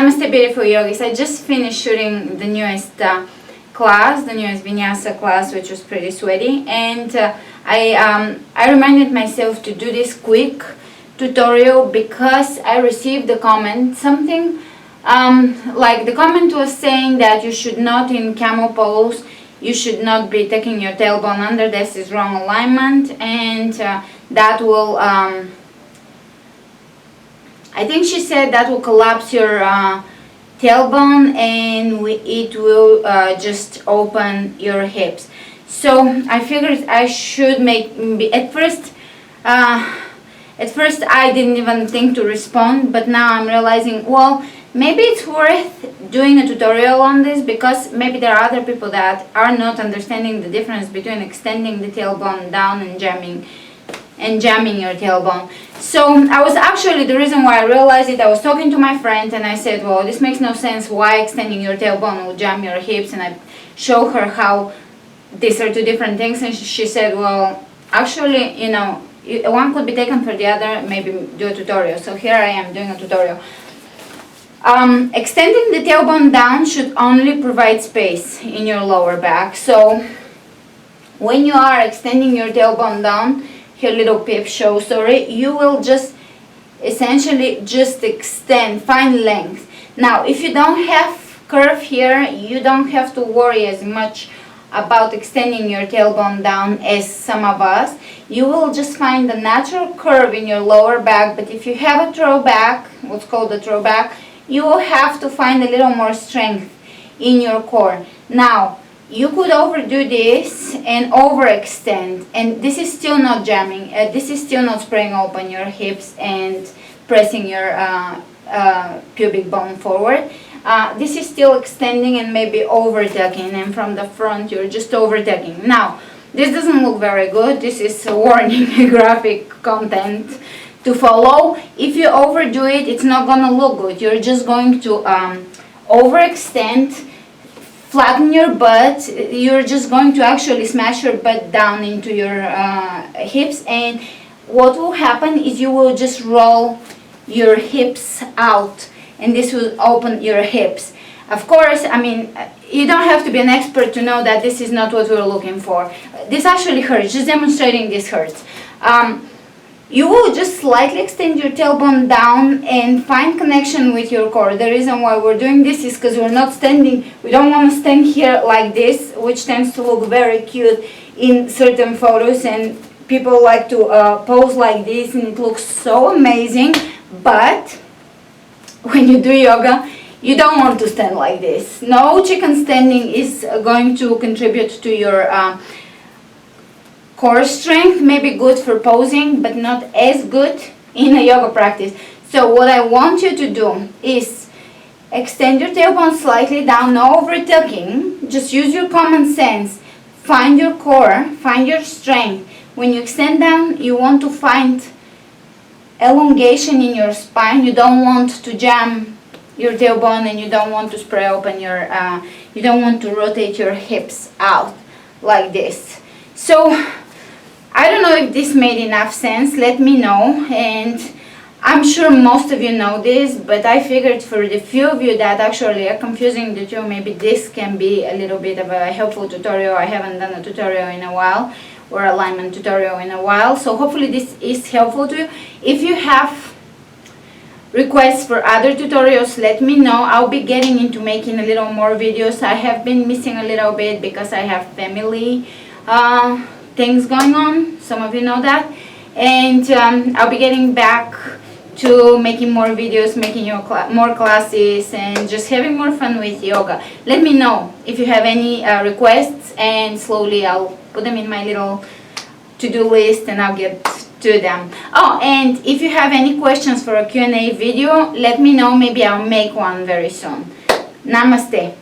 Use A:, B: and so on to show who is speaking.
A: Namaste, beautiful yogis. I just finished shooting the newest class, the newest vinyasa class, which was pretty sweaty, and I reminded myself to do this quick tutorial because I received a comment, something like the comment was saying that you should not, in camel pose, you should not be taking your tailbone under. This is wrong alignment, and that will I think she said that will collapse your tailbone, and it will just open your hips. So I figured I should make, at first I didn't even think to respond, but now I'm realizing, well, maybe it's worth doing a tutorial on this, because maybe there are other people that are not understanding the difference between extending the tailbone down and jamming your tailbone. So I was actually, the reason why I realized it, I was talking to my friend and I said, well, this makes no sense, why extending your tailbone will jam your hips, and I showed her how these are two different things, and she said, well, actually, you know, one could be taken for the other, maybe do a tutorial. So here I am doing a tutorial. Extending the tailbone down should only provide space in your lower back. So when you are extending your tailbone down, here little pip show, sorry, you will just essentially just extend, find length. Now if you don't have curve here, you don't have to worry as much about extending your tailbone down as some of us. You will just find the natural curve in your lower back, but if you have a throwback, what's called a throwback, you will have to find a little more strength in your core. Now you could overdo this and overextend, and this is still not jamming, this is still not spraying open your hips and pressing your pubic bone forward. This is still extending and maybe over-tucking, and from the front you're just over-tucking. Now, this doesn't look very good. This is a warning, graphic content to follow. If you overdo it, it's not gonna look good. You're just going to overextend, flatten your butt. You're just going to actually smash your butt down into your hips, and what will happen is you will just roll your hips out, and this will open your hips. Of course, I mean, you don't have to be an expert to know that this is not what we're looking for. This actually hurts. Just demonstrating this hurts. You will just slightly extend your tailbone down and find connection with your core. The reason why we're doing this is because we're not standing, we don't want to stand here like this, which tends to look very cute in certain photos, and people like to pose like this, and it looks so amazing. But when you do yoga, you don't want to stand like this. No chicken standing is going to contribute to your core strength. Maybe good for posing, but not as good in a yoga practice. So what I want you to do is extend your tailbone slightly down, no over-tucking. Just use your common sense. Find your core, find your strength. When you extend down, you want to find elongation in your spine. You don't want to jam your tailbone, and you don't want to spray open your, you don't want to rotate your hips out like this. So I don't know if this made enough sense. Let me know, and I'm sure most of you know this, but I figured for the few of you that actually are confusing the two, maybe this can be a little bit of a helpful tutorial. I haven't done a tutorial in a while, or alignment tutorial in a while, so hopefully this is helpful to you. If you have requests for other tutorials, let me know. I'll be getting into making a little more videos. I have been missing a little bit because I have family things going on, some of you know that, and I'll be getting back to making more videos, making more classes, and just having more fun with yoga. Let me know if you have any requests, and slowly I'll put them in my little to-do list and I'll get to them. Oh, and if you have any questions for a Q&A video, let me know. Maybe I'll make one very soon. Namaste.